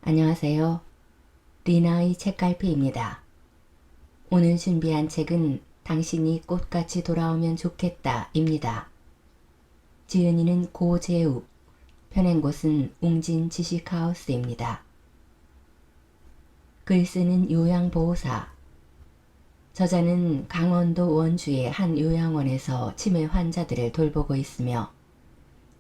안녕하세요. 리나의 책갈피입니다. 오늘 준비한 책은 당신이 꽃같이 돌아오면 좋겠다 입니다. 지은이는 고재욱, 펴낸 곳은 웅진 지식하우스입니다. 글 쓰는 요양보호사. 저자는 강원도 원주의 한 요양원에서 치매 환자들을 돌보고 있으며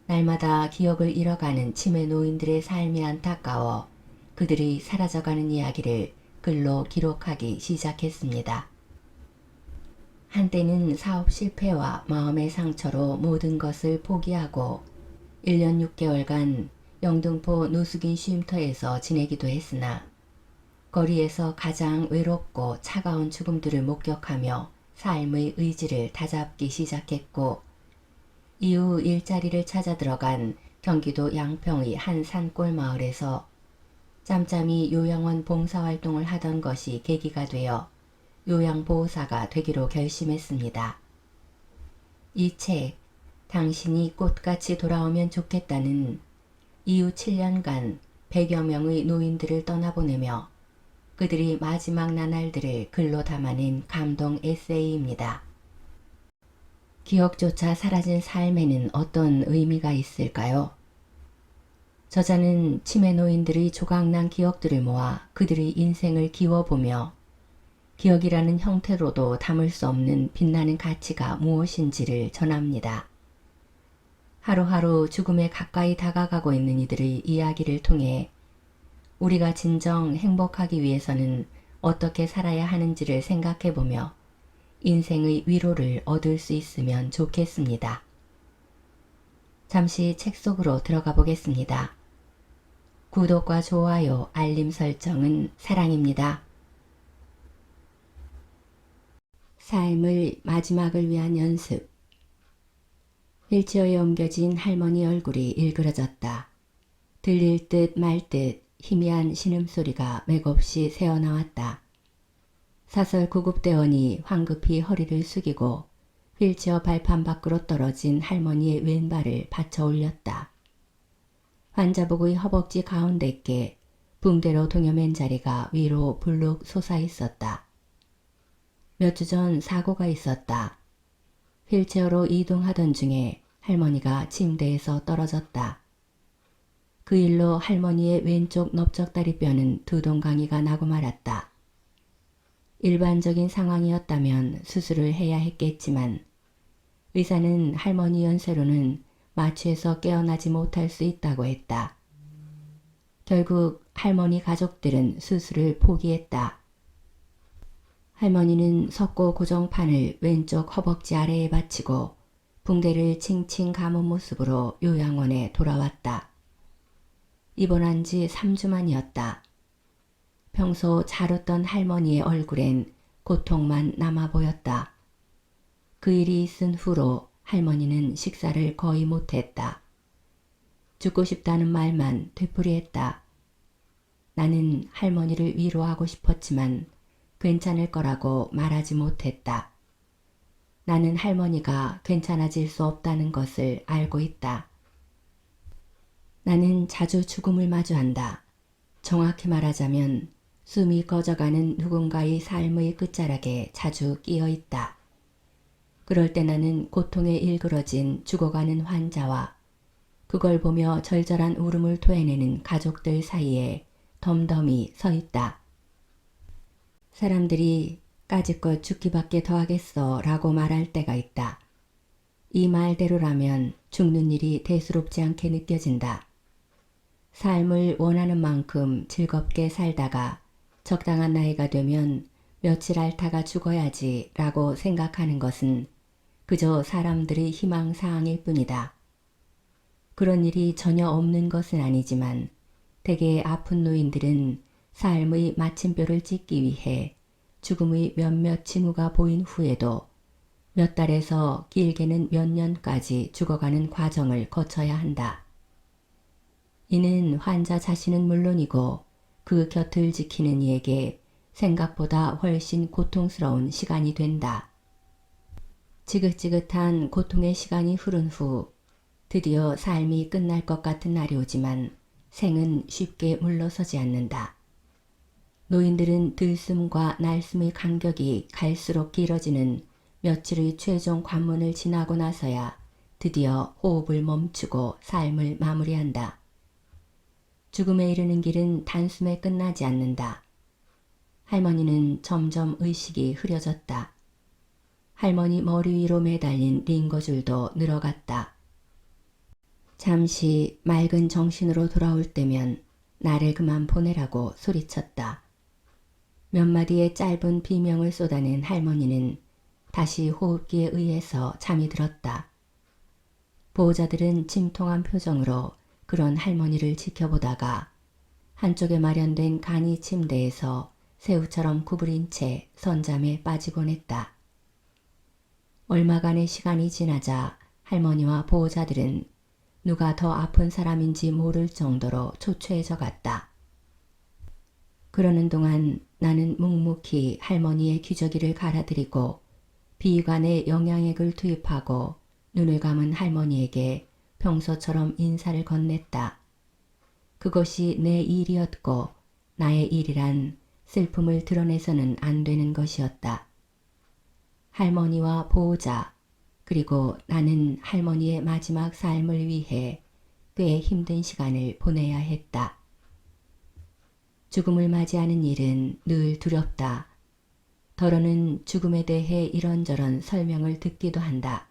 날마다 기억을 잃어가는 치매 노인들의 삶이 안타까워 그들이 사라져가는 이야기를 글로 기록하기 시작했습니다. 한때는 사업 실패와 마음의 상처로 모든 것을 포기하고 1년 6개월간 영등포 노숙인 쉼터에서 지내기도 했으나 거리에서 가장 외롭고 차가운 죽음들을 목격하며 삶의 의지를 다잡기 시작했고 이후 일자리를 찾아 들어간 경기도 양평의 한 산골 마을에서 짬짬이 요양원 봉사활동을 하던 것이 계기가 되어 요양보호사가 되기로 결심했습니다. 이 책, 당신이 꽃같이 돌아오면 좋겠다는 이후 7년간 100여 명의 노인들을 떠나보내며 그들이 마지막 나날들을 글로 담아낸 감동 에세이입니다. 기억조차 사라진 삶에는 어떤 의미가 있을까요? 저자는 치매 노인들의 조각난 기억들을 모아 그들의 인생을 기워보며 기억이라는 형태로도 담을 수 없는 빛나는 가치가 무엇인지를 전합니다. 하루하루 죽음에 가까이 다가가고 있는 이들의 이야기를 통해 우리가 진정 행복하기 위해서는 어떻게 살아야 하는지를 생각해보며 인생의 위로를 얻을 수 있으면 좋겠습니다. 잠시 책 속으로 들어가 보겠습니다. 구독과 좋아요, 알림 설정은 사랑입니다. 삶의 마지막을 위한 연습. 휠체어에 옮겨진 할머니 얼굴이 일그러졌다. 들릴 듯 말 듯 희미한 신음소리가 맥없이 새어나왔다. 사설 구급대원이 황급히 허리를 숙이고 휠체어 발판 밖으로 떨어진 할머니의 왼발을 받쳐 올렸다. 환자복의 허벅지 가운데께 붕대로 동여맨 자리가 위로 불룩 솟아 있었다. 몇 주 전 사고가 있었다. 휠체어로 이동하던 중에 할머니가 침대에서 떨어졌다. 그 일로 할머니의 왼쪽 넓적다리뼈는 두 동강이가 나고 말았다. 일반적인 상황이었다면 수술을 해야 했겠지만 의사는 할머니 연세로는 마취해서 깨어나지 못할 수 있다고 했다. 결국 할머니 가족들은 수술을 포기했다. 할머니는 석고 고정판을 왼쪽 허벅지 아래에 받치고 붕대를 칭칭 감은 모습으로 요양원에 돌아왔다. 입원한 지 3주 만이었다. 평소 잘 웃던 할머니의 얼굴엔 고통만 남아 보였다. 그 일이 있은 후로 할머니는 식사를 거의 못했다. 죽고 싶다는 말만 되풀이했다. 나는 할머니를 위로하고 싶었지만 괜찮을 거라고 말하지 못했다. 나는 할머니가 괜찮아질 수 없다는 것을 알고 있다. 나는 자주 죽음을 마주한다. 정확히 말하자면 숨이 꺼져가는 누군가의 삶의 끝자락에 자주 끼어 있다. 그럴 때 나는 고통에 일그러진 죽어가는 환자와 그걸 보며 절절한 울음을 토해내는 가족들 사이에 덤덤히 서 있다. 사람들이 까짓것 죽기밖에 더하겠어 라고 말할 때가 있다. 이 말대로라면 죽는 일이 대수롭지 않게 느껴진다. 삶을 원하는 만큼 즐겁게 살다가 적당한 나이가 되면 며칠 앓다가 죽어야지 라고 생각하는 것은 그저 사람들의 희망사항일 뿐이다. 그런 일이 전혀 없는 것은 아니지만 대개 아픈 노인들은 삶의 마침표를 찍기 위해 죽음의 몇몇 징후가 보인 후에도 몇 달에서 길게는 몇 년까지 죽어가는 과정을 거쳐야 한다. 이는 환자 자신은 물론이고 그 곁을 지키는 이에게 생각보다 훨씬 고통스러운 시간이 된다. 지긋지긋한 고통의 시간이 흐른 후 드디어 삶이 끝날 것 같은 날이 오지만 생은 쉽게 물러서지 않는다. 노인들은 들숨과 날숨의 간격이 갈수록 길어지는 며칠의 최종 관문을 지나고 나서야 드디어 호흡을 멈추고 삶을 마무리한다. 죽음에 이르는 길은 단숨에 끝나지 않는다. 할머니는 점점 의식이 흐려졌다. 할머니 머리 위로 매달린 링거줄도 늘어갔다. 잠시 맑은 정신으로 돌아올 때면 나를 그만 보내라고 소리쳤다. 몇 마디의 짧은 비명을 쏟아낸 할머니는 다시 호흡기에 의해서 잠이 들었다. 보호자들은 침통한 표정으로 그런 할머니를 지켜보다가 한쪽에 마련된 간이 침대에서 새우처럼 구부린 채 선잠에 빠지곤 했다. 얼마간의 시간이 지나자 할머니와 보호자들은 누가 더 아픈 사람인지 모를 정도로 초췌해져 갔다. 그러는 동안 나는 묵묵히 할머니의 기저귀를 갈아들이고 비관에 영양액을 투입하고 눈을 감은 할머니에게 평소처럼 인사를 건넸다. 그것이 내 일이었고 나의 일이란 슬픔을 드러내서는 안 되는 것이었다. 할머니와 보호자 그리고 나는 할머니의 마지막 삶을 위해 꽤 힘든 시간을 보내야 했다. 죽음을 맞이하는 일은 늘 두렵다. 더러는 죽음에 대해 이런저런 설명을 듣기도 한다.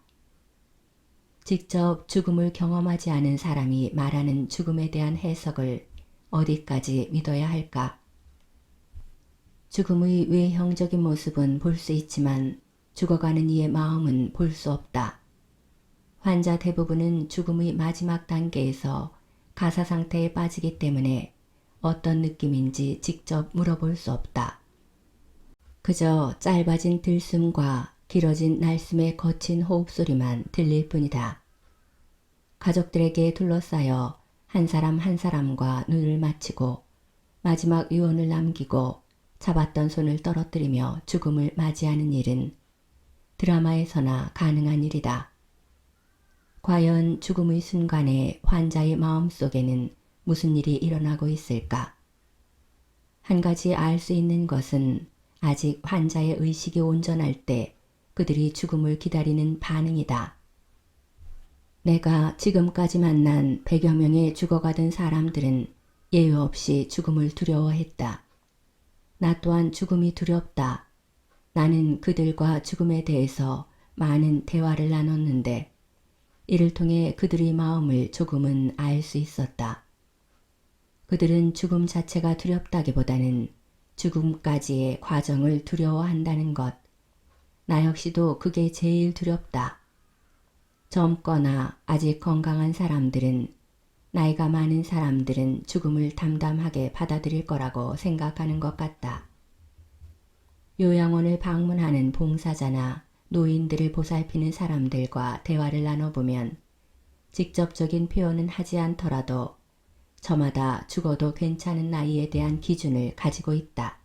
직접 죽음을 경험하지 않은 사람이 말하는 죽음에 대한 해석을 어디까지 믿어야 할까? 죽음의 외형적인 모습은 볼 수 있지만 죽어가는 이의 마음은 볼 수 없다. 환자 대부분은 죽음의 마지막 단계에서 가사 상태에 빠지기 때문에 어떤 느낌인지 직접 물어볼 수 없다. 그저 짧아진 들숨과 길어진 날숨의 거친 호흡소리만 들릴 뿐이다. 가족들에게 둘러싸여 한 사람 한 사람과 눈을 맞추고 마지막 유언을 남기고 잡았던 손을 떨어뜨리며 죽음을 맞이하는 일은 드라마에서나 가능한 일이다. 과연 죽음의 순간에 환자의 마음속에는 무슨 일이 일어나고 있을까? 한 가지 알 수 있는 것은 아직 환자의 의식이 온전할 때 그들이 죽음을 기다리는 반응이다. 내가 지금까지 만난 100여 명의 죽어가던 사람들은 예외 없이 죽음을 두려워했다. 나 또한 죽음이 두렵다. 나는 그들과 죽음에 대해서 많은 대화를 나눴는데 이를 통해 그들의 마음을 조금은 알 수 있었다. 그들은 죽음 자체가 두렵다기보다는 죽음까지의 과정을 두려워한다는 것. 나 역시도 그게 제일 두렵다. 젊거나 아직 건강한 사람들은 나이가 많은 사람들은 죽음을 담담하게 받아들일 거라고 생각하는 것 같다. 요양원을 방문하는 봉사자나 노인들을 보살피는 사람들과 대화를 나눠보면 직접적인 표현은 하지 않더라도 저마다 죽어도 괜찮은 나이에 대한 기준을 가지고 있다.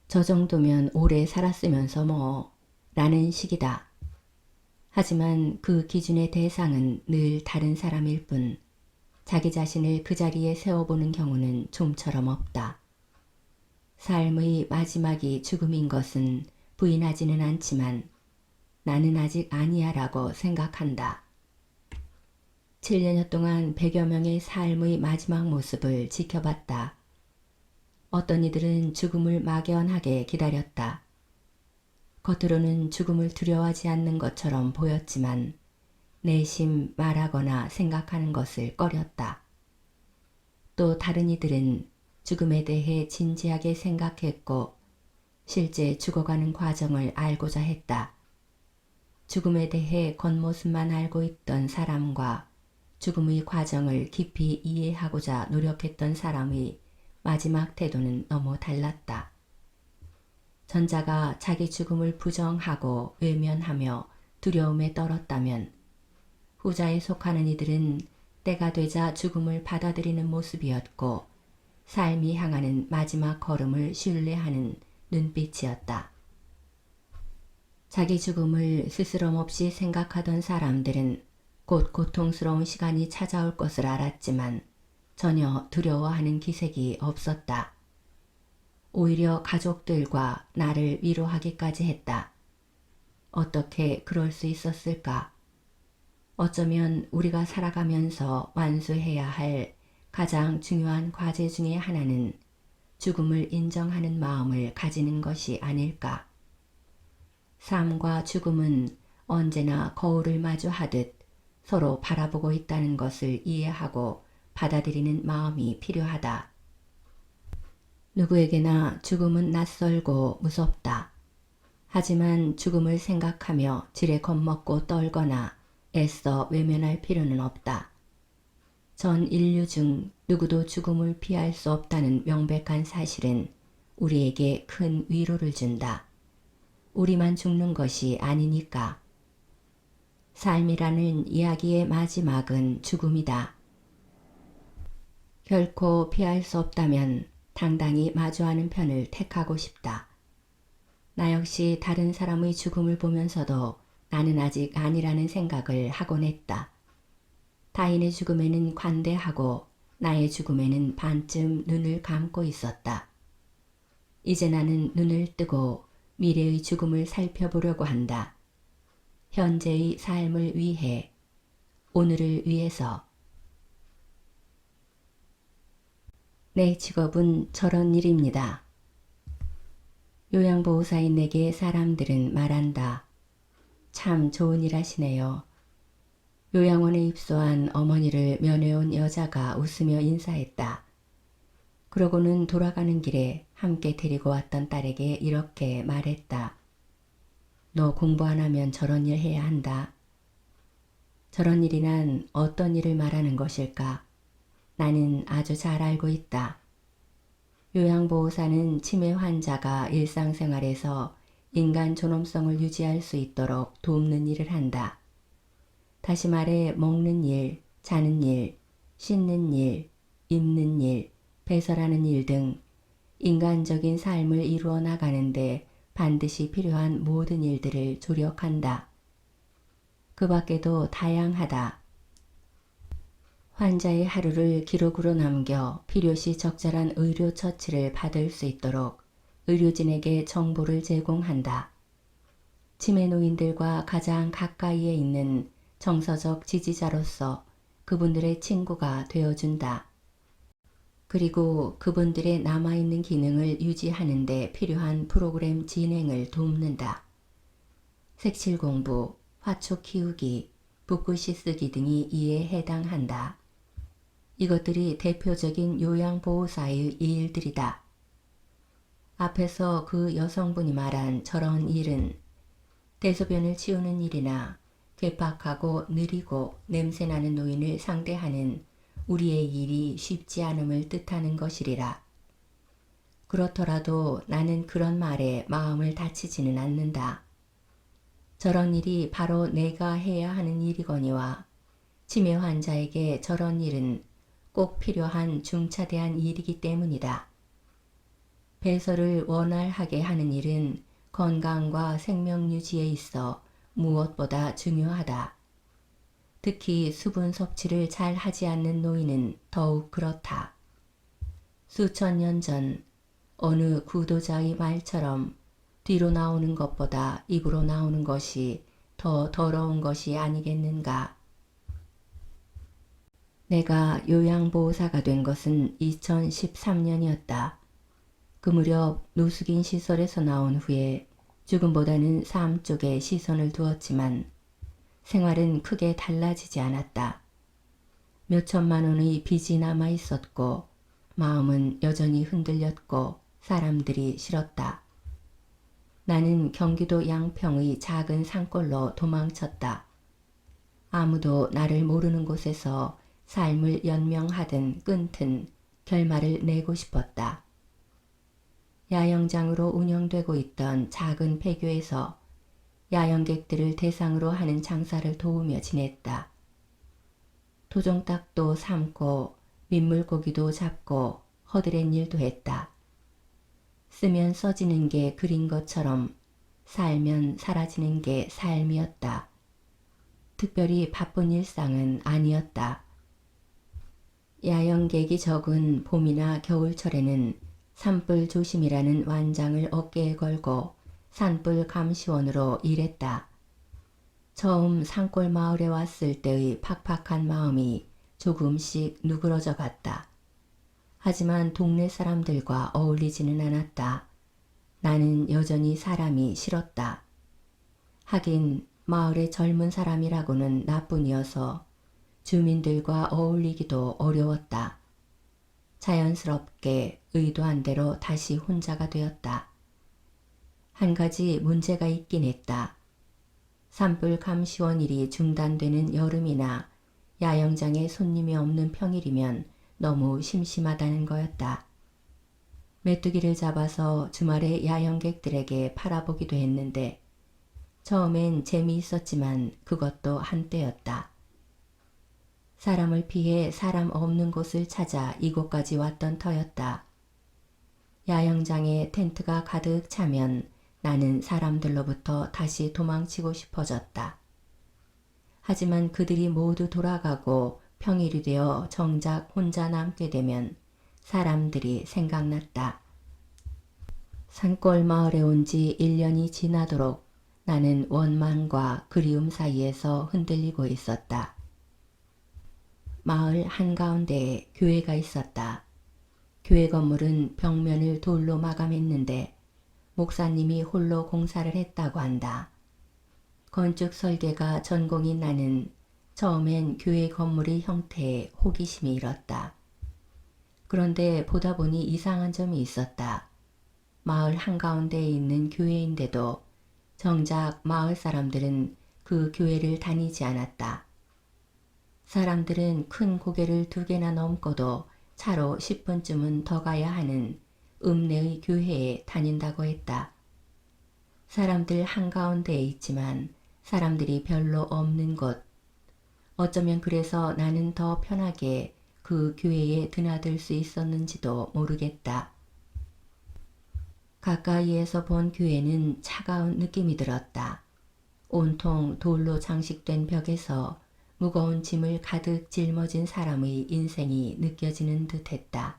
저 정도면 오래 살았으면서 뭐 라는 식이다. 하지만 그 기준의 대상은 늘 다른 사람일 뿐 자기 자신을 그 자리에 세워보는 경우는 좀처럼 없다. 삶의 마지막이 죽음인 것은 부인하지는 않지만 나는 아직 아니야 라고 생각한다. 7년여 동안 100여 명의 삶의 마지막 모습을 지켜봤다. 어떤 이들은 죽음을 막연하게 기다렸다. 겉으로는 죽음을 두려워하지 않는 것처럼 보였지만 내심 말하거나 생각하는 것을 꺼렸다. 또 다른 이들은 죽음에 대해 진지하게 생각했고 실제 죽어가는 과정을 알고자 했다. 죽음에 대해 겉모습만 알고 있던 사람과 죽음의 과정을 깊이 이해하고자 노력했던 사람의 마지막 태도는 너무 달랐다. 전자가 자기 죽음을 부정하고 외면하며 두려움에 떨었다면 후자에 속하는 이들은 때가 되자 죽음을 받아들이는 모습이었고 삶이 향하는 마지막 걸음을 신뢰하는 눈빛이었다. 자기 죽음을 스스럼없이 생각하던 사람들은 곧 고통스러운 시간이 찾아올 것을 알았지만 전혀 두려워하는 기색이 없었다. 오히려 가족들과 나를 위로하기까지 했다. 어떻게 그럴 수 있었을까? 어쩌면 우리가 살아가면서 완수해야 할 가장 중요한 과제 중의 하나는 죽음을 인정하는 마음을 가지는 것이 아닐까. 삶과 죽음은 언제나 거울을 마주하듯 서로 바라보고 있다는 것을 이해하고 받아들이는 마음이 필요하다. 누구에게나 죽음은 낯설고 무섭다. 하지만 죽음을 생각하며 지레 겁먹고 떨거나 애써 외면할 필요는 없다. 전 인류 중 누구도 죽음을 피할 수 없다는 명백한 사실은 우리에게 큰 위로를 준다. 우리만 죽는 것이 아니니까. 삶이라는 이야기의 마지막은 죽음이다. 결코 피할 수 없다면 당당히 마주하는 편을 택하고 싶다. 나 역시 다른 사람의 죽음을 보면서도 나는 아직 아니라는 생각을 하곤 했다. 타인의 죽음에는 관대하고 나의 죽음에는 반쯤 눈을 감고 있었다. 이제 나는 눈을 뜨고 미래의 죽음을 살펴보려고 한다. 현재의 삶을 위해, 오늘을 위해서. 내 직업은 저런 일입니다. 요양보호사인 내게 사람들은 말한다. 참 좋은 일 하시네요. 요양원에 입소한 어머니를 면회온 여자가 웃으며 인사했다. 그러고는 돌아가는 길에 함께 데리고 왔던 딸에게 이렇게 말했다. 너 공부 안 하면 저런 일 해야 한다. 저런 일이란 어떤 일을 말하는 것일까? 나는 아주 잘 알고 있다. 요양보호사는 치매 환자가 일상생활에서 인간 존엄성을 유지할 수 있도록 돕는 일을 한다. 다시 말해 먹는 일, 자는 일, 씻는 일, 입는 일, 배설하는 일 등 인간적인 삶을 이루어 나가는데 반드시 필요한 모든 일들을 조력한다. 그 밖에도 다양하다. 환자의 하루를 기록으로 남겨 필요시 적절한 의료 처치를 받을 수 있도록 의료진에게 정보를 제공한다. 치매 노인들과 가장 가까이에 있는 정서적 지지자로서 그분들의 친구가 되어준다. 그리고 그분들의 남아있는 기능을 유지하는 데 필요한 프로그램 진행을 돕는다. 색칠 공부, 화초 키우기, 붓글씨 쓰기 등이 이에 해당한다. 이것들이 대표적인 요양보호사의 일들이다. 앞에서 그 여성분이 말한 저런 일은 대소변을 치우는 일이나 괴팍하고 느리고 냄새나는 노인을 상대하는 우리의 일이 쉽지 않음을 뜻하는 것이리라. 그렇더라도 나는 그런 말에 마음을 다치지는 않는다. 저런 일이 바로 내가 해야 하는 일이거니와 치매 환자에게 저런 일은 꼭 필요한 중차대한 일이기 때문이다. 배설을 원활하게 하는 일은 건강과 생명 유지에 있어 무엇보다 중요하다. 특히 수분 섭취를 잘 하지 않는 노인은 더욱 그렇다. 수천 년 전 어느 구도자의 말처럼 뒤로 나오는 것보다 입으로 나오는 것이 더 더러운 것이 아니겠는가. 내가 요양보호사가 된 것은 2013년이었다. 그 무렵 노숙인 시설에서 나온 후에 죽음보다는 삶 쪽에 시선을 두었지만 생활은 크게 달라지지 않았다. 몇 천만 원의 빚이 남아 있었고 마음은 여전히 흔들렸고 사람들이 싫었다. 나는 경기도 양평의 작은 산골로 도망쳤다. 아무도 나를 모르는 곳에서 삶을 연명하든 끊든 결말을 내고 싶었다. 야영장으로 운영되고 있던 작은 폐교에서 야영객들을 대상으로 하는 장사를 도우며 지냈다. 도종닭도 삶고 민물고기도 잡고 허드렛 일도 했다. 쓰면 써지는 게 글인 것처럼 살면 사라지는 게 삶이었다. 특별히 바쁜 일상은 아니었다. 야영객이 적은 봄이나 겨울철에는 산불 조심이라는 완장을 어깨에 걸고 산불 감시원으로 일했다. 처음 산골 마을에 왔을 때의 팍팍한 마음이 조금씩 누그러져 갔다. 하지만 동네 사람들과 어울리지는 않았다. 나는 여전히 사람이 싫었다. 하긴 마을의 젊은 사람이라고는 나뿐이어서 주민들과 어울리기도 어려웠다. 자연스럽게 의도한 대로 다시 혼자가 되었다. 한 가지 문제가 있긴 했다. 산불 감시원 일이 중단되는 여름이나 야영장에 손님이 없는 평일이면 너무 심심하다는 거였다. 메뚜기를 잡아서 주말에 야영객들에게 팔아보기도 했는데 처음엔 재미있었지만 그것도 한때였다. 사람을 피해 사람 없는 곳을 찾아 이곳까지 왔던 터였다. 야영장에 텐트가 가득 차면 나는 사람들로부터 다시 도망치고 싶어졌다. 하지만 그들이 모두 돌아가고 평일이 되어 정작 혼자 남게 되면 사람들이 생각났다. 산골 마을에 온 지 1년이 지나도록 나는 원망과 그리움 사이에서 흔들리고 있었다. 마을 한가운데에 교회가 있었다. 교회 건물은 벽면을 돌로 마감했는데 목사님이 홀로 공사를 했다고 한다. 건축 설계가 전공인 나는 처음엔 교회 건물의 형태에 호기심이 일었다. 그런데 보다 보니 이상한 점이 있었다. 마을 한가운데에 있는 교회인데도 정작 마을 사람들은 그 교회를 다니지 않았다. 사람들은 큰 고개를 2개나 넘고도 차로 10분쯤은 더 가야 하는 읍내의 교회에 다닌다고 했다. 사람들 한가운데에 있지만 사람들이 별로 없는 곳. 어쩌면 그래서 나는 더 편하게 그 교회에 드나들 수 있었는지도 모르겠다. 가까이에서 본 교회는 차가운 느낌이 들었다. 온통 돌로 장식된 벽에서 무거운 짐을 가득 짊어진 사람의 인생이 느껴지는 듯했다.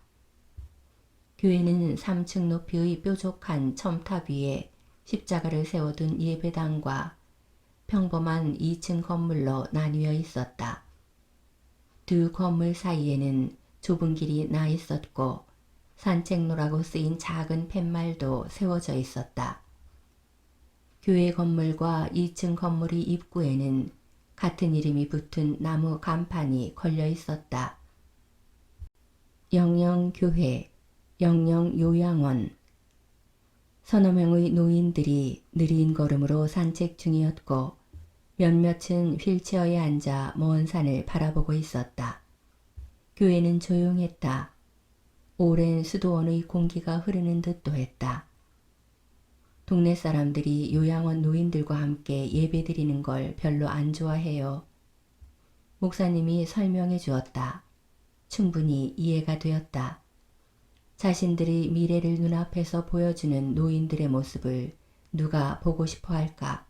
교회는 3층 높이의 뾰족한 첨탑 위에 십자가를 세워둔 예배당과 평범한 2층 건물로 나뉘어 있었다. 두 건물 사이에는 좁은 길이 나 있었고 산책로라고 쓰인 작은 팻말도 세워져 있었다. 교회 건물과 2층 건물의 입구에는 같은 이름이 붙은 나무 간판이 걸려 있었다. 영영교회, 영영요양원. 서너 명의 노인들이 느린 걸음으로 산책 중이었고 몇몇은 휠체어에 앉아 먼 산을 바라보고 있었다. 교회는 조용했다. 오랜 수도원의 공기가 흐르는 듯도 했다. 동네 사람들이 요양원 노인들과 함께 예배드리는 걸 별로 안 좋아해요. 목사님이 설명해 주었다. 충분히 이해가 되었다. 자신들이 미래를 눈앞에서 보여주는 노인들의 모습을 누가 보고 싶어 할까?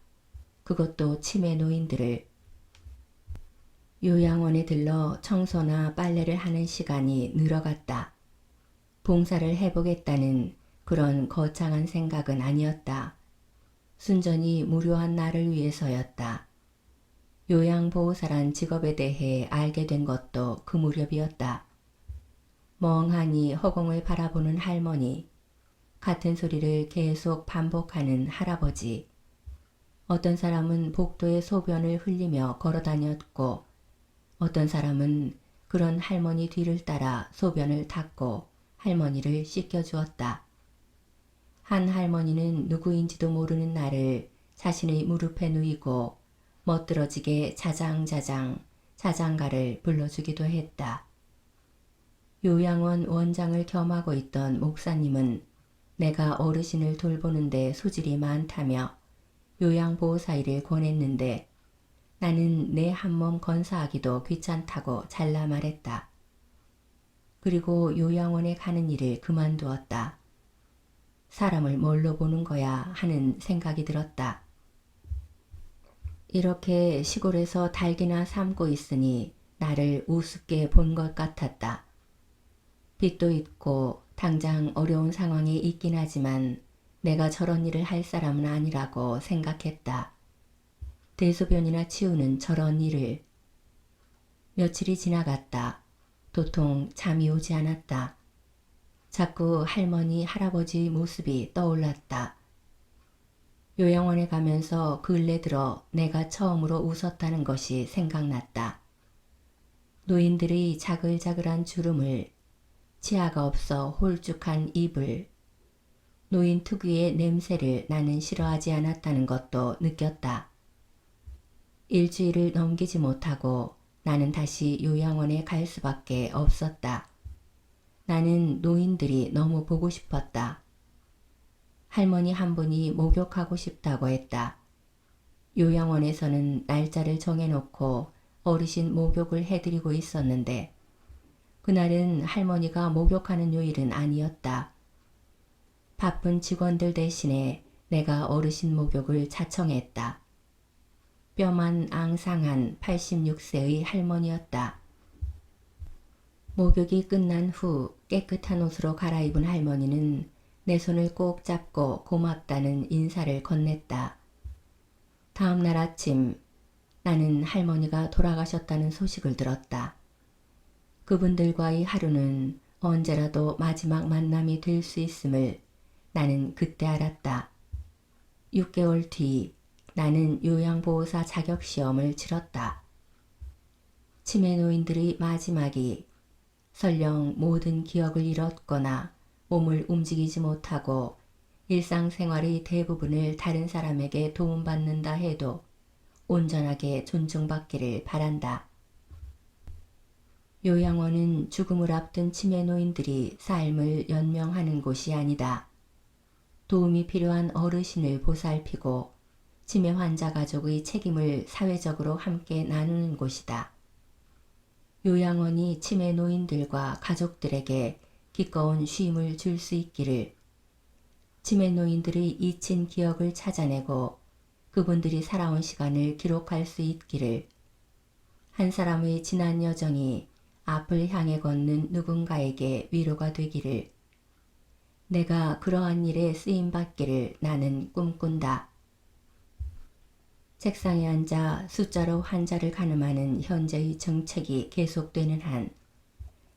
그것도 치매 노인들을. 요양원에 들러 청소나 빨래를 하는 시간이 늘어갔다. 봉사를 해보겠다는 그런 거창한 생각은 아니었다. 순전히 무료한 나를 위해서였다. 요양보호사란 직업에 대해 알게 된 것도 그 무렵이었다. 멍하니 허공을 바라보는 할머니, 같은 소리를 계속 반복하는 할아버지. 어떤 사람은 복도에 소변을 흘리며 걸어다녔고 어떤 사람은 그런 할머니 뒤를 따라 소변을 닦고 할머니를 씻겨주었다. 한 할머니는 누구인지도 모르는 나를 자신의 무릎에 누이고 멋들어지게 자장자장 자장가를 불러주기도 했다. 요양원 원장을 겸하고 있던 목사님은 내가 어르신을 돌보는데 소질이 많다며 요양보호사 일을 권했는데 나는 내 한몸 건사하기도 귀찮다고 잘라 말했다. 그리고 요양원에 가는 일을 그만두었다. 사람을 뭘로 보는 거야 하는 생각이 들었다. 이렇게 시골에서 닭이나 삶고 있으니 나를 우습게 본 것 같았다. 빚도 있고 당장 어려운 상황에 있긴 하지만 내가 저런 일을 할 사람은 아니라고 생각했다. 대소변이나 치우는 저런 일을. 며칠이 지나갔다. 도통 잠이 오지 않았다. 자꾸 할머니, 할아버지 모습이 떠올랐다. 요양원에 가면서 근래 들어 내가 처음으로 웃었다는 것이 생각났다. 노인들의 자글자글한 주름을, 치아가 없어 홀쭉한 입을, 노인 특유의 냄새를 나는 싫어하지 않았다는 것도 느꼈다. 일주일을 넘기지 못하고 나는 다시 요양원에 갈 수밖에 없었다. 나는 노인들이 너무 보고 싶었다. 할머니 한 분이 목욕하고 싶다고 했다. 요양원에서는 날짜를 정해놓고 어르신 목욕을 해드리고 있었는데 그날은 할머니가 목욕하는 요일은 아니었다. 바쁜 직원들 대신에 내가 어르신 목욕을 자청했다. 뼈만 앙상한 86세의 할머니였다. 목욕이 끝난 후 깨끗한 옷으로 갈아입은 할머니는 내 손을 꼭 잡고 고맙다는 인사를 건넸다. 다음 날 아침 나는 할머니가 돌아가셨다는 소식을 들었다. 그분들과의 하루는 언제라도 마지막 만남이 될 수 있음을 나는 그때 알았다. 6개월 뒤 나는 요양보호사 자격시험을 치렀다. 치매 노인들의 마지막이 설령 모든 기억을 잃었거나 몸을 움직이지 못하고 일상생활의 대부분을 다른 사람에게 도움받는다 해도 온전하게 존중받기를 바란다. 요양원은 죽음을 앞둔 치매 노인들이 삶을 연명하는 곳이 아니다. 도움이 필요한 어르신을 보살피고 치매 환자 가족의 책임을 사회적으로 함께 나누는 곳이다. 요양원이 치매 노인들과 가족들에게 기꺼운 쉼을 줄 수 있기를, 치매 노인들의 잊힌 기억을 찾아내고 그분들이 살아온 시간을 기록할 수 있기를, 한 사람의 지난 여정이 앞을 향해 걷는 누군가에게 위로가 되기를, 내가 그러한 일에 쓰임받기를 나는 꿈꾼다. 책상에 앉아 숫자로 환자를 가늠하는 현재의 정책이 계속되는 한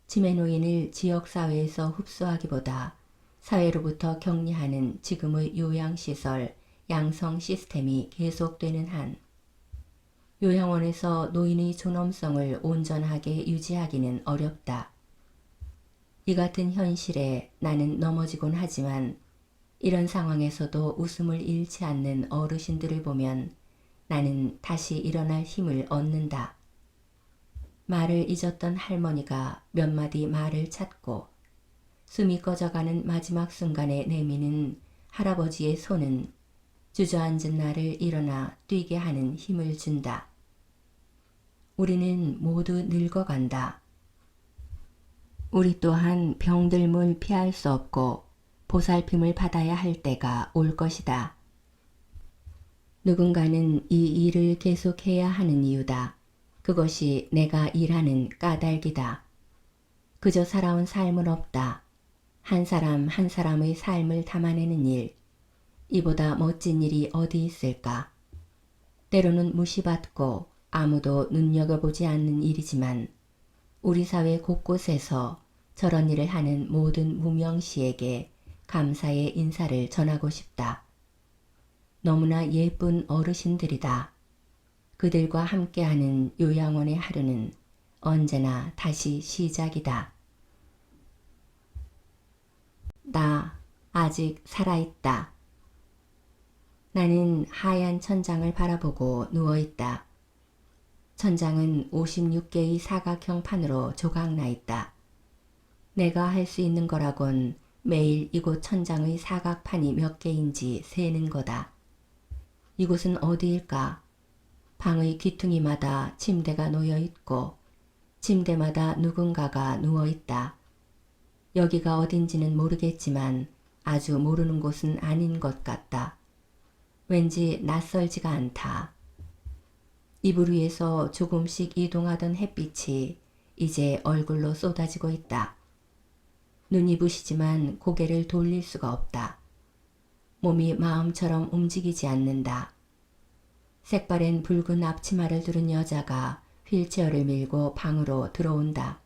치매 노인을 지역사회에서 흡수하기보다 사회로부터 격리하는 지금의 요양시설, 양성 시스템이 계속되는 한 요양원에서 노인의 존엄성을 온전하게 유지하기는 어렵다. 이 같은 현실에 나는 넘어지곤 하지만 이런 상황에서도 웃음을 잃지 않는 어르신들을 보면 나는 다시 일어날 힘을 얻는다. 말을 잊었던 할머니가 몇 마디 말을 찾고 숨이 꺼져가는 마지막 순간에 내미는 할아버지의 손은 주저앉은 나를 일어나 뛰게 하는 힘을 준다. 우리는 모두 늙어간다. 우리 또한 병들물 피할 수 없고 보살핌을 받아야 할 때가 올 것이다. 누군가는 이 일을 계속해야 하는 이유다. 그것이 내가 일하는 까닭이다. 그저 살아온 삶은 없다. 한 사람 한 사람의 삶을 담아내는 일, 이보다 멋진 일이 어디 있을까? 때로는 무시받고 아무도 눈여겨보지 않는 일이지만 우리 사회 곳곳에서 저런 일을 하는 모든 무명시에게 감사의 인사를 전하고 싶다. 너무나 예쁜 어르신들이다. 그들과 함께하는 요양원의 하루는 언제나 다시 시작이다. 나 아직 살아있다. 나는 하얀 천장을 바라보고 누워있다. 천장은 56개의 사각형 판으로 조각나 있다. 내가 할 수 있는 거라곤 매일 이곳 천장의 사각판이 몇 개인지 세는 거다. 이곳은 어디일까? 방의 귀퉁이마다 침대가 놓여 있고 침대마다 누군가가 누워 있다. 여기가 어딘지는 모르겠지만 아주 모르는 곳은 아닌 것 같다. 왠지 낯설지가 않다. 이불 위에서 조금씩 이동하던 햇빛이 이제 얼굴로 쏟아지고 있다. 눈이 부시지만 고개를 돌릴 수가 없다. 몸이 마음처럼 움직이지 않는다. 색바랜 붉은 앞치마를 두른 여자가 휠체어를 밀고 방으로 들어온다.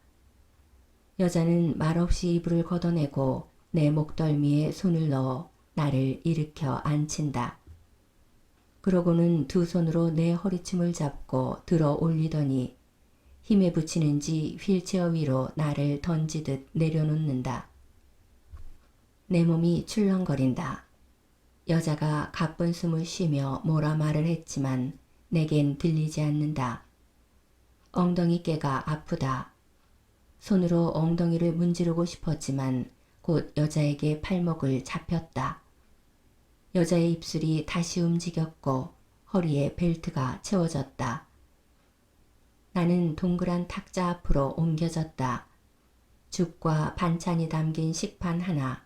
여자는 말없이 이불을 걷어내고 내 목덜미에 손을 넣어 나를 일으켜 앉힌다. 그러고는 두 손으로 내 허리춤을 잡고 들어 올리더니 힘에 붙이는지 휠체어 위로 나를 던지듯 내려놓는다. 내 몸이 출렁거린다. 여자가 가쁜 숨을 쉬며 뭐라 말을 했지만 내겐 들리지 않는다. 엉덩이깨가 아프다. 손으로 엉덩이를 문지르고 싶었지만 곧 여자에게 팔목을 잡혔다. 여자의 입술이 다시 움직였고 허리에 벨트가 채워졌다. 나는 동그란 탁자 앞으로 옮겨졌다. 죽과 반찬이 담긴 식판 하나,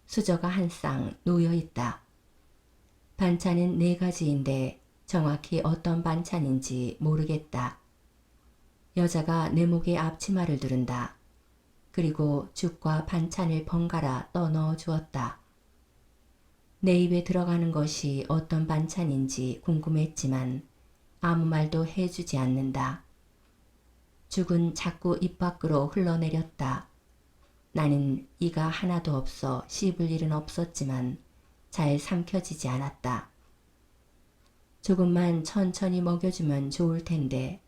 수저가 한 쌍 놓여 있다. 반찬은 4가지인데 정확히 어떤 반찬인지 모르겠다. 여자가 내 목에 앞치마를 두른다. 그리고 죽과 반찬을 번갈아 떠넣어 주었다. 내 입에 들어가는 것이 어떤 반찬인지 궁금했지만 아무 말도 해주지 않는다. 죽은 자꾸 입 밖으로 흘러내렸다. 나는 이가 하나도 없어 씹을 일은 없었지만 잘 삼켜지지 않았다. 조금만 천천히 먹여주면 좋을 텐데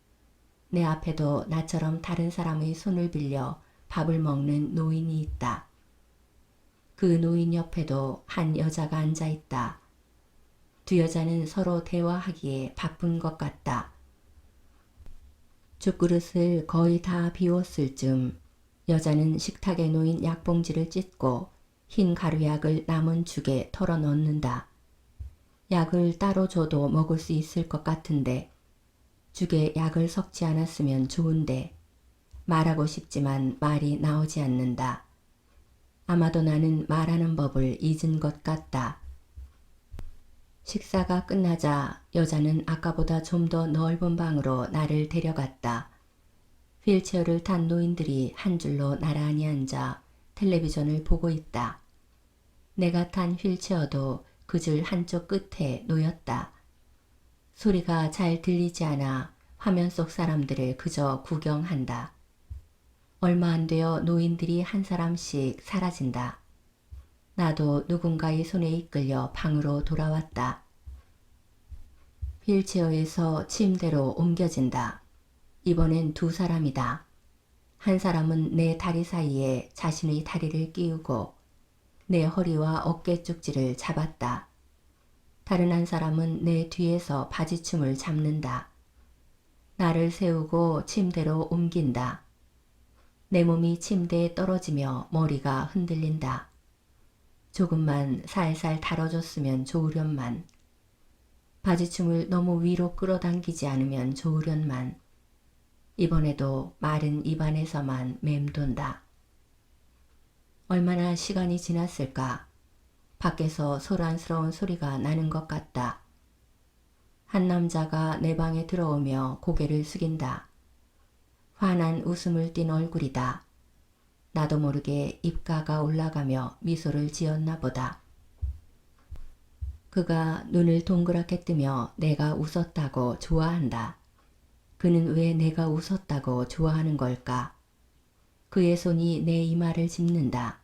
내 앞에도 나처럼 다른 사람의 손을 빌려 밥을 먹는 노인이 있다. 그 노인 옆에도 한 여자가 앉아 있다. 두 여자는 서로 대화하기에 바쁜 것 같다. 죽그릇을 거의 다 비웠을 즈음 여자는 식탁에 놓인 약봉지를 찢고 흰 가루약을 남은 죽에 털어 넣는다. 약을 따로 줘도 먹을 수 있을 것 같은데 죽에 약을 섞지 않았으면 좋은데 말하고 싶지만 말이 나오지 않는다. 아마도 나는 말하는 법을 잊은 것 같다. 식사가 끝나자 여자는 아까보다 좀 더 넓은 방으로 나를 데려갔다. 휠체어를 탄 노인들이 한 줄로 나란히 앉아 텔레비전을 보고 있다. 내가 탄 휠체어도 그 줄 한쪽 끝에 놓였다. 소리가 잘 들리지 않아 화면 속 사람들을 그저 구경한다. 얼마 안 되어 노인들이 한 사람씩 사라진다. 나도 누군가의 손에 이끌려 방으로 돌아왔다. 휠체어에서 침대로 옮겨진다. 이번엔 2사람이다. 한 사람은 내 다리 사이에 자신의 다리를 끼우고 내 허리와 어깨 쪽지를 잡았다. 다른 한 사람은 내 뒤에서 바지춤을 잡는다. 나를 세우고 침대로 옮긴다. 내 몸이 침대에 떨어지며 머리가 흔들린다. 조금만 살살 다뤄줬으면 좋으련만. 바지춤을 너무 위로 끌어당기지 않으면 좋으련만. 이번에도 마른 입안에서만 맴돈다. 얼마나 시간이 지났을까? 밖에서 소란스러운 소리가 나는 것 같다. 한 남자가 내 방에 들어오며 고개를 숙인다. 환한 웃음을 띤 얼굴이다. 나도 모르게 입가가 올라가며 미소를 지었나 보다. 그가 눈을 동그랗게 뜨며 내가 웃었다고 좋아한다. 그는 왜 내가 웃었다고 좋아하는 걸까? 그의 손이 내 이마를 짚는다.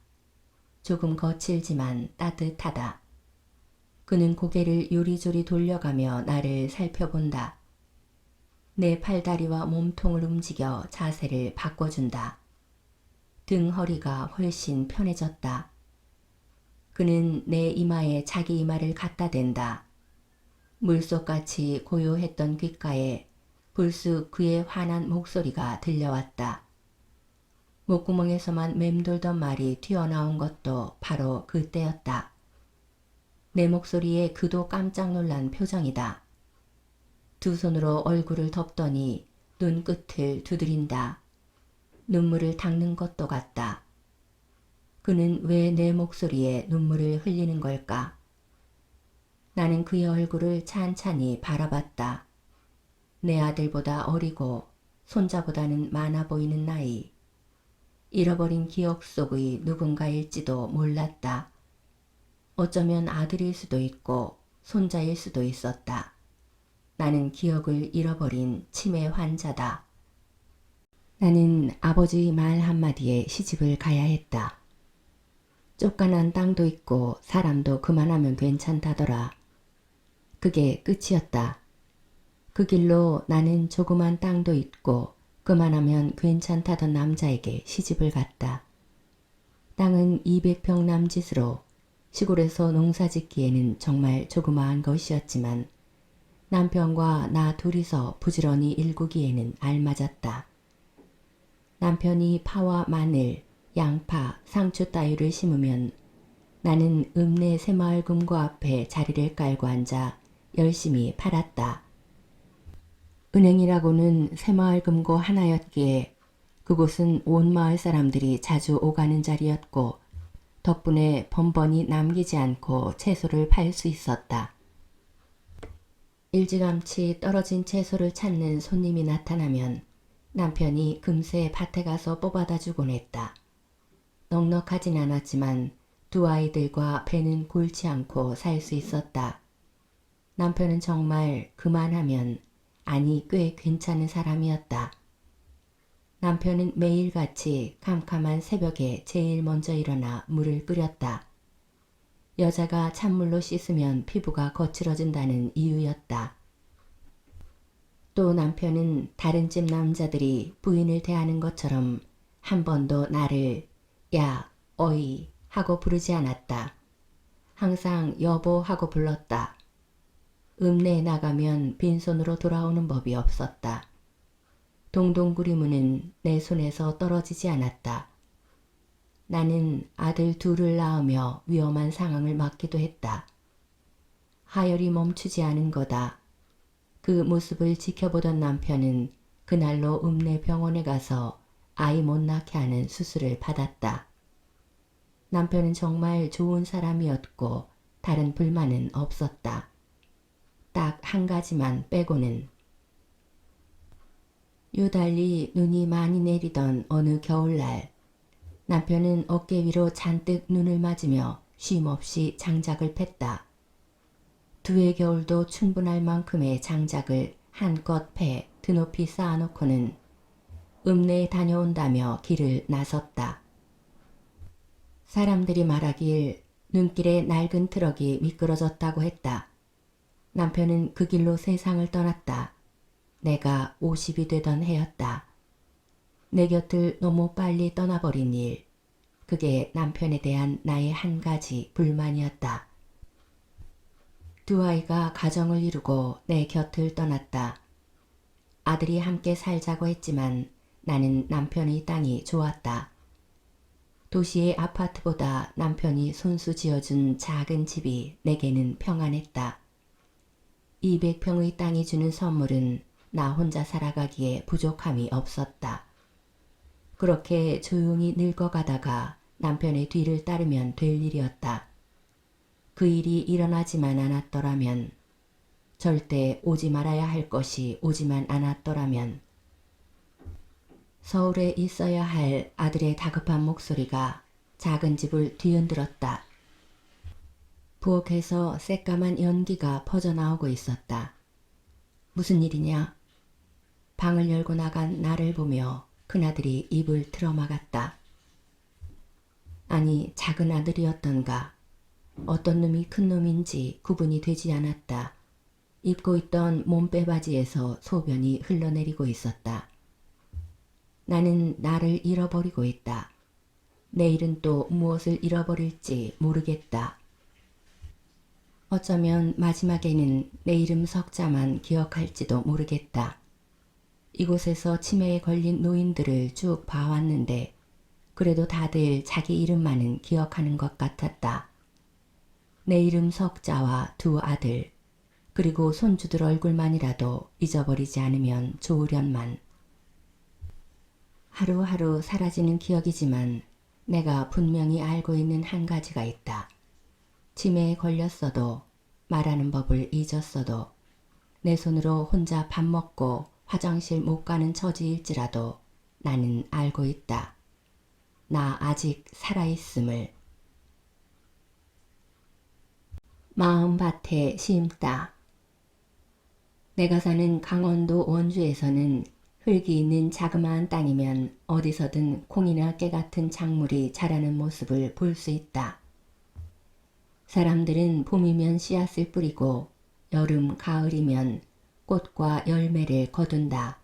조금 거칠지만 따뜻하다. 그는 고개를 요리조리 돌려가며 나를 살펴본다. 내 팔다리와 몸통을 움직여 자세를 바꿔준다. 등 허리가 훨씬 편해졌다. 그는 내 이마에 자기 이마를 갖다 댄다. 물속같이 고요했던 귓가에 불쑥 그의 환한 목소리가 들려왔다. 목구멍에서만 맴돌던 말이 튀어나온 것도 바로 그때였다. 내 목소리에 그도 깜짝 놀란 표정이다. 두 손으로 얼굴을 덮더니 눈끝을 두드린다. 눈물을 닦는 것도 같다. 그는 왜 내 목소리에 눈물을 흘리는 걸까? 나는 그의 얼굴을 찬찬히 바라봤다. 내 아들보다 어리고 손자보다는 많아 보이는 나이. 잃어버린 기억 속의 누군가일지도 몰랐다. 어쩌면 아들일 수도 있고 손자일 수도 있었다. 나는 기억을 잃어버린 치매 환자다. 나는 아버지의 말 한마디에 시집을 가야 했다. 쫓겨난 땅도 있고 사람도 그만하면 괜찮다더라. 그게 끝이었다. 그 길로 나는 조그만 땅도 있고 그만하면 괜찮다던 남자에게 시집을 갔다. 땅은 200평 남짓으로 시골에서 농사 짓기에는 정말 조그마한 것이었지만 남편과 나 둘이서 부지런히 일구기에는 알맞았다. 남편이 파와 마늘, 양파, 상추 따위를 심으면 나는 읍내 새마을금고 앞에 자리를 깔고 앉아 열심히 팔았다. 은행이라고는 새마을금고 하나였기에 그곳은 온 마을 사람들이 자주 오가는 자리였고 덕분에 번번이 남기지 않고 채소를 팔 수 있었다. 일찌감치 떨어진 채소를 찾는 손님이 나타나면 남편이 금세 밭에 가서 뽑아다 주곤 했다. 넉넉하진 않았지만 두 아이들과 배는 골치 않고 살 수 있었다. 남편은 정말 그만하면 아니 꽤 괜찮은 사람이었다. 남편은 매일같이 캄캄한 새벽에 제일 먼저 일어나 물을 끓였다. 여자가 찬물로 씻으면 피부가 거칠어진다는 이유였다. 또 남편은 다른 집 남자들이 부인을 대하는 것처럼 한 번도 나를 야, 어이 하고 부르지 않았다. 항상 여보 하고 불렀다. 읍내에 나가면 빈손으로 돌아오는 법이 없었다. 동동구리무는 내 손에서 떨어지지 않았다. 나는 아들 둘을 낳으며 위험한 상황을 맞기도 했다. 하열이 멈추지 않은 거다. 그 모습을 지켜보던 남편은 그날로 읍내 병원에 가서 아이 못 낳게 하는 수술을 받았다. 남편은 정말 좋은 사람이었고 다른 불만은 없었다. 딱 한 가지만 빼고는. 유달리 눈이 많이 내리던 어느 겨울날 남편은 어깨 위로 잔뜩 눈을 맞으며 쉼없이 장작을 팼다. 두 해 겨울도 충분할 만큼의 장작을 한껏 패 드높이 쌓아놓고는 읍내에 다녀온다며 길을 나섰다. 사람들이 말하길 눈길에 낡은 트럭이 미끄러졌다고 했다. 남편은 그 길로 세상을 떠났다. 내가 50이 되던 해였다. 내 곁을 너무 빨리 떠나버린 일. 그게 남편에 대한 나의 한 가지 불만이었다. 두 아이가 가정을 이루고 내 곁을 떠났다. 아들이 함께 살자고 했지만 나는 남편의 땅이 좋았다. 도시의 아파트보다 남편이 손수 지어준 작은 집이 내게는 평안했다. 200평의 땅이 주는 선물은 나 혼자 살아가기에 부족함이 없었다. 그렇게 조용히 늙어가다가 남편의 뒤를 따르면 될 일이었다. 그 일이 일어나지만 않았더라면, 절대 오지 말아야 할 것이 오지만 않았더라면, 서울에 있어야 할 아들의 다급한 목소리가 작은 집을 뒤흔들었다. 부엌에서 새까만 연기가 퍼져나오고 있었다. 무슨 일이냐? 방을 열고 나간 나를 보며 큰아들이 입을 틀어막았다. 아니, 작은 아들이었던가. 어떤 놈이 큰 놈인지 구분이 되지 않았다. 입고 있던 몸빼바지에서 소변이 흘러내리고 있었다. 나는 나를 잃어버리고 있다. 내일은 또 무엇을 잃어버릴지 모르겠다. 어쩌면 마지막에는 내 이름 석자만 기억할지도 모르겠다. 이곳에서 치매에 걸린 노인들을 쭉 봐왔는데 그래도 다들 자기 이름만은 기억하는 것 같았다. 내 이름 석자와 두 아들, 그리고 손주들 얼굴만이라도 잊어버리지 않으면 좋으련만. 하루하루 사라지는 기억이지만 내가 분명히 알고 있는 한 가지가 있다. 치매에 걸렸어도 말하는 법을 잊었어도 내 손으로 혼자 밥 먹고 화장실 못 가는 처지일지라도 나는 알고 있다. 나 아직 살아있음을. 마음밭에 심다. 내가 사는 강원도 원주에서는 흙이 있는 자그마한 땅이면 어디서든 콩이나 깨 같은 작물이 자라는 모습을 볼 수 있다. 사람들은 봄이면 씨앗을 뿌리고 여름, 가을이면 꽃과 열매를 거둔다.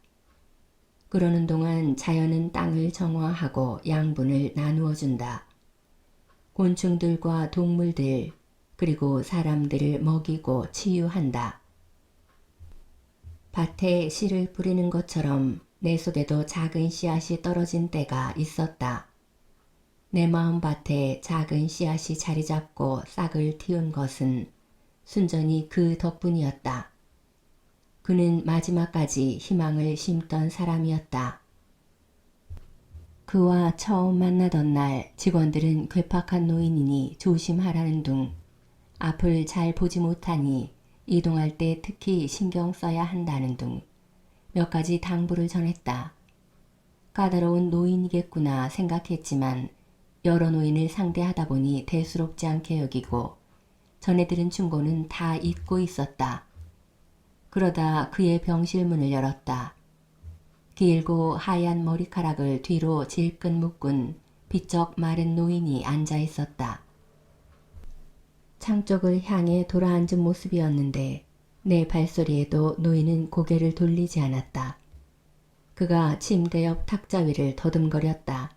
그러는 동안 자연은 땅을 정화하고 양분을 나누어 준다. 곤충들과 동물들, 그리고 사람들을 먹이고 치유한다. 밭에 씨를 뿌리는 것처럼 내 속에도 작은 씨앗이 떨어진 때가 있었다. 내 마음밭에 작은 씨앗이 자리 잡고 싹을 틔운 것은 순전히 그 덕분이었다. 그는 마지막까지 희망을 심던 사람이었다. 그와 처음 만나던 날 직원들은 괴팍한 노인이니 조심하라는 둥, 앞을 잘 보지 못하니 이동할 때 특히 신경 써야 한다는 둥 몇 가지 당부를 전했다. 까다로운 노인이겠구나 생각했지만 여러 노인을 상대하다 보니 대수롭지 않게 여기고 전에 들은 충고는 다 잊고 있었다. 그러다 그의 병실문을 열었다. 길고 하얀 머리카락을 뒤로 질끈 묶은 비쩍 마른 노인이 앉아 있었다. 창 쪽을 향해 돌아앉은 모습이었는데 내 발소리에도 노인은 고개를 돌리지 않았다. 그가 침대 옆 탁자 위를 더듬거렸다.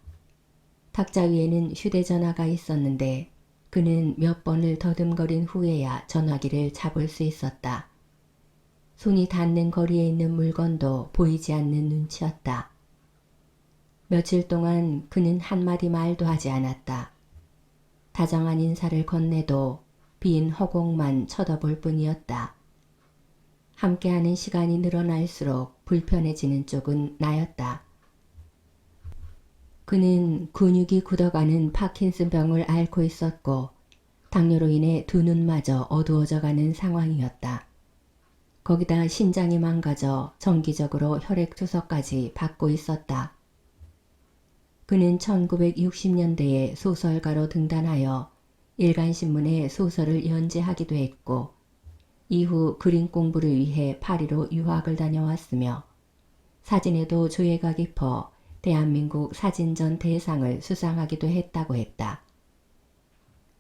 탁자 위에는 휴대전화가 있었는데 그는 몇 번을 더듬거린 후에야 전화기를 잡을 수 있었다. 손이 닿는 거리에 있는 물건도 보이지 않는 눈치였다. 며칠 동안 그는 한마디 말도 하지 않았다. 다정한 인사를 건네도 빈 허공만 쳐다볼 뿐이었다. 함께하는 시간이 늘어날수록 불편해지는 쪽은 나였다. 그는 근육이 굳어가는 파킨슨병을 앓고 있었고 당뇨로 인해 두 눈마저 어두워져가는 상황이었다. 거기다 신장이 망가져 정기적으로 혈액투석까지 받고 있었다. 그는 1960년대에 소설가로 등단하여 일간신문에 소설을 연재하기도 했고 이후 그림 공부를 위해 파리로 유학을 다녀왔으며 사진에도 조예가 깊어 대한민국 사진전 대상을 수상하기도 했다고 했다.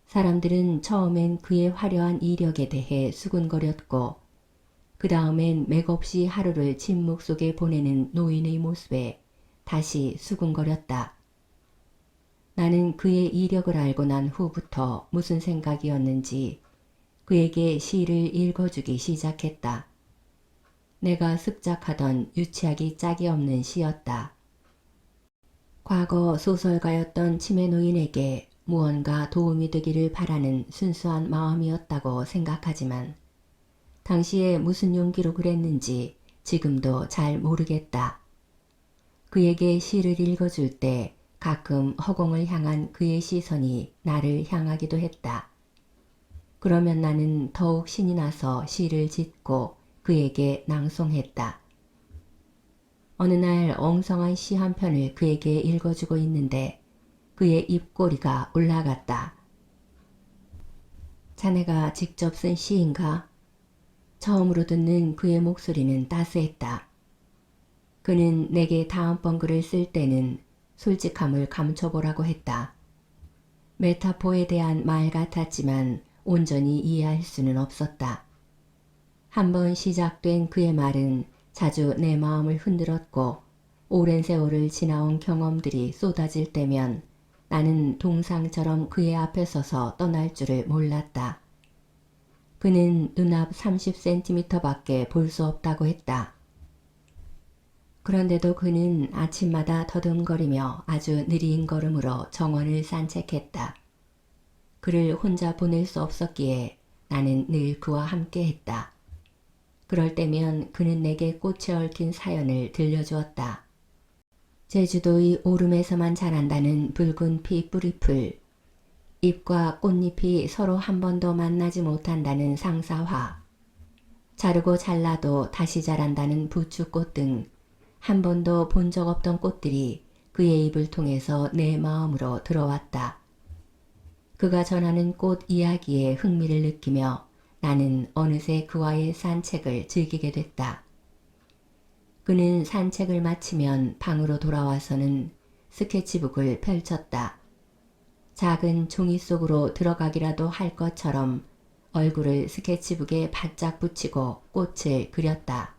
사람들은 처음엔 그의 화려한 이력에 대해 수군거렸고 그 다음엔 맥없이 하루를 침묵 속에 보내는 노인의 모습에 다시 수군거렸다. 나는 그의 이력을 알고 난 후부터 무슨 생각이었는지 그에게 시를 읽어주기 시작했다. 내가 습작하던 유치하기 짝이 없는 시였다. 과거 소설가였던 치매 노인에게 무언가 도움이 되기를 바라는 순수한 마음이었다고 생각하지만 당시에 무슨 용기로 그랬는지 지금도 잘 모르겠다. 그에게 시를 읽어줄 때 가끔 허공을 향한 그의 시선이 나를 향하기도 했다. 그러면 나는 더욱 신이 나서 시를 짓고 그에게 낭송했다. 어느 날 엉성한 시 한 편을 그에게 읽어주고 있는데 그의 입꼬리가 올라갔다. 자네가 직접 쓴 시인가? 처음으로 듣는 그의 목소리는 따스했다. 그는 내게 다음번 글을 쓸 때는 솔직함을 감춰보라고 했다. 메타포에 대한 말 같았지만 온전히 이해할 수는 없었다. 한번 시작된 그의 말은 자주 내 마음을 흔들었고 오랜 세월을 지나온 경험들이 쏟아질 때면 나는 동상처럼 그의 앞에 서서 떠날 줄을 몰랐다. 그는 눈앞 30cm밖에 볼 수 없다고 했다. 그런데도 그는 아침마다 더듬거리며 아주 느린 걸음으로 정원을 산책했다. 그를 혼자 보낼 수 없었기에 나는 늘 그와 함께 했다. 그럴 때면 그는 내게 꽃에 얽힌 사연을 들려주었다. 제주도의 오름에서만 자란다는 붉은 피 뿌리풀, 잎과 꽃잎이 서로 한 번도 만나지 못한다는 상사화, 자르고 잘라도 다시 자란다는 부추꽃 등 한 번도 본 적 없던 꽃들이 그의 입을 통해서 내 마음으로 들어왔다. 그가 전하는 꽃 이야기에 흥미를 느끼며 나는 어느새 그와의 산책을 즐기게 됐다. 그는 산책을 마치면 방으로 돌아와서는 스케치북을 펼쳤다. 작은 종이 속으로 들어가기라도 할 것처럼 얼굴을 스케치북에 바짝 붙이고 꽃을 그렸다.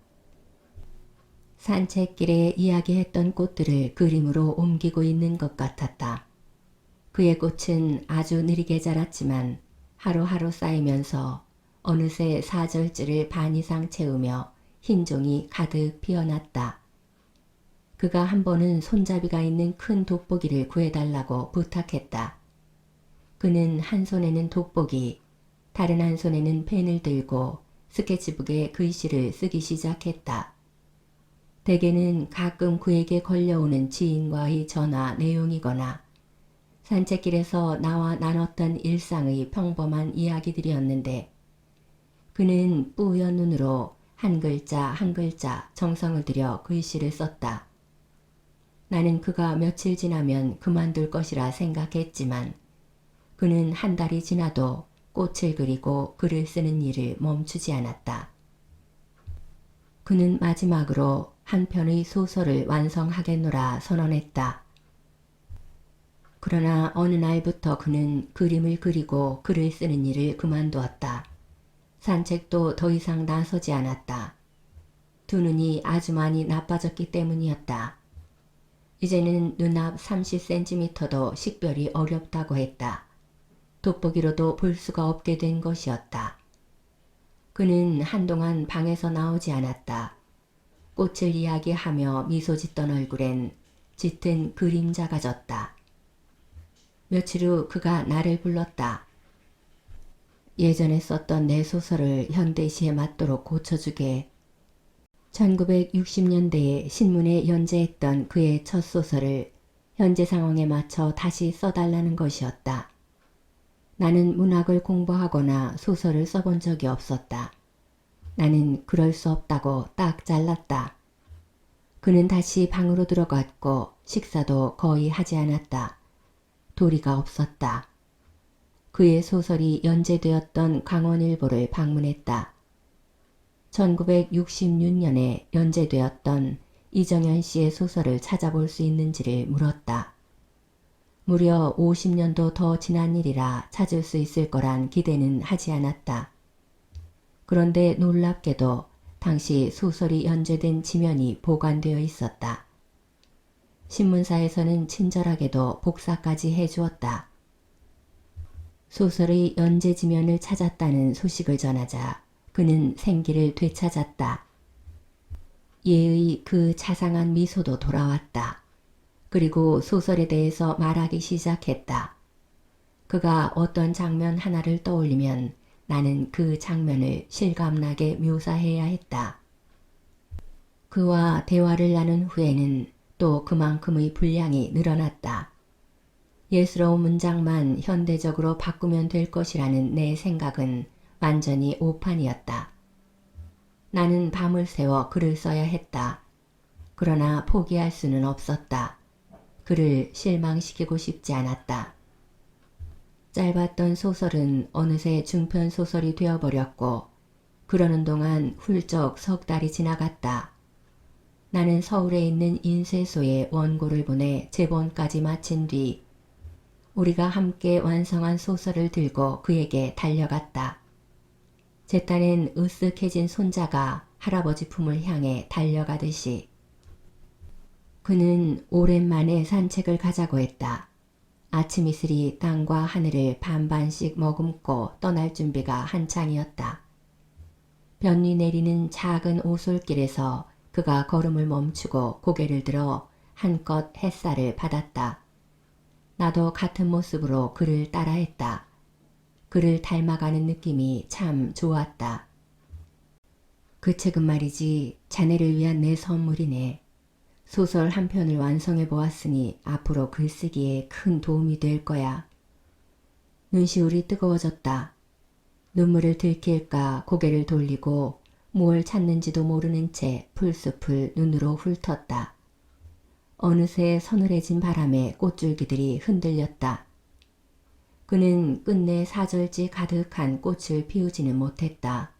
산책길에 이야기했던 꽃들을 그림으로 옮기고 있는 것 같았다. 그의 꽃은 아주 느리게 자랐지만 하루하루 쌓이면서 어느새 사절지를 반 이상 채우며 흰 종이 가득 피어났다. 그가 한 번은 손잡이가 있는 큰 돋보기를 구해달라고 부탁했다. 그는 한 손에는 돋보기, 다른 한 손에는 펜을 들고 스케치북에 글씨를 쓰기 시작했다. 대개는 가끔 그에게 걸려오는 지인과의 전화 내용이거나 산책길에서 나와 나눴던 일상의 평범한 이야기들이었는데 그는 뿌연 눈으로 한 글자 한 글자 정성을 들여 글씨를 썼다. 나는 그가 며칠 지나면 그만둘 것이라 생각했지만 그는 한 달이 지나도 꽃을 그리고 글을 쓰는 일을 멈추지 않았다. 그는 마지막으로 한 편의 소설을 완성하겠노라 선언했다. 그러나 어느 날부터 그는 그림을 그리고 글을 쓰는 일을 그만두었다. 산책도 더 이상 나서지 않았다. 두 눈이 아주 많이 나빠졌기 때문이었다. 이제는 눈앞 30cm도 식별이 어렵다고 했다. 돋보기로도 볼 수가 없게 된 것이었다. 그는 한동안 방에서 나오지 않았다. 꽃을 이야기하며 미소 짓던 얼굴엔 짙은 그림자가 졌다. 며칠 후 그가 나를 불렀다. 예전에 썼던 내 소설을 현대시에 맞도록 고쳐주게. 1960년대에 신문에 연재했던 그의 첫 소설을 현재 상황에 맞춰 다시 써달라는 것이었다. 나는 문학을 공부하거나 소설을 써본 적이 없었다. 나는 그럴 수 없다고 딱 잘랐다. 그는 다시 방으로 들어갔고 식사도 거의 하지 않았다. 도리가 없었다. 그의 소설이 연재되었던 강원일보를 방문했다. 1966년에 연재되었던 이정현 씨의 소설을 찾아볼 수 있는지를 물었다. 무려 50년도 더 지난 일이라 찾을 수 있을 거란 기대는 하지 않았다. 그런데 놀랍게도 당시 소설이 연재된 지면이 보관되어 있었다. 신문사에서는 친절하게도 복사까지 해주었다. 소설의 연재 지면을 찾았다는 소식을 전하자 그는 생기를 되찾았다. 예의 그 자상한 미소도 돌아왔다. 그리고 소설에 대해서 말하기 시작했다. 그가 어떤 장면 하나를 떠올리면 나는 그 장면을 실감나게 묘사해야 했다. 그와 대화를 나눈 후에는 또 그만큼의 분량이 늘어났다. 예스러운 문장만 현대적으로 바꾸면 될 것이라는 내 생각은 완전히 오판이었다. 나는 밤을 새워 글을 써야 했다. 그러나 포기할 수는 없었다. 그를 실망시키고 싶지 않았다. 짧았던 소설은 어느새 중편 소설이 되어버렸고 그러는 동안 훌쩍 석 달이 지나갔다. 나는 서울에 있는 인쇄소에 원고를 보내 제본까지 마친 뒤 우리가 함께 완성한 소설을 들고 그에게 달려갔다. 제 딴엔 으쓱해진 손자가 할아버지 품을 향해 달려가듯이. 그는 오랜만에 산책을 가자고 했다. 아침 이슬이 땅과 하늘을 반반씩 머금고 떠날 준비가 한창이었다. 변리 내리는 작은 오솔길에서 그가 걸음을 멈추고 고개를 들어 한껏 햇살을 받았다. 나도 같은 모습으로 그를 따라했다. 그를 닮아가는 느낌이 참 좋았다. 그 책은 말이지 자네를 위한 내 선물이네. 소설 한 편을 완성해 보았으니 앞으로 글쓰기에 큰 도움이 될 거야. 눈시울이 뜨거워졌다. 눈물을 들킬까 고개를 돌리고 무엇을 찾는지도 모르는 채 풀숲을 눈으로 훑었다. 어느새 서늘해진 바람에 꽃줄기들이 흔들렸다. 그는 끝내 사절지 가득한 꽃을 피우지는 못했다.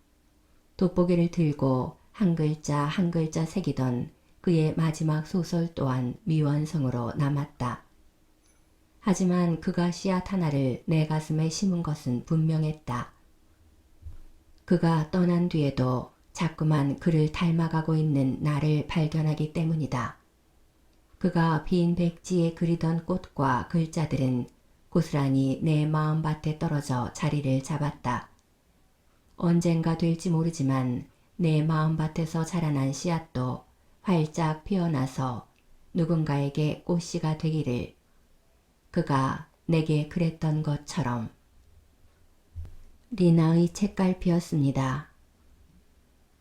돋보기를 들고 한 글자 한 글자 새기던 그의 마지막 소설 또한 미완성으로 남았다. 하지만 그가 씨앗 하나를 내 가슴에 심은 것은 분명했다. 그가 떠난 뒤에도 자꾸만 그를 닮아가고 있는 나를 발견하기 때문이다. 그가 빈 백지에 그리던 꽃과 글자들은 고스란히 내 마음밭에 떨어져 자리를 잡았다. 언젠가 될지 모르지만 내 마음밭에서 자라난 씨앗도 활짝 피어나서 누군가에게 꽃씨가 되기를, 그가 내게 그랬던 것처럼. 리나의 책갈피였습니다.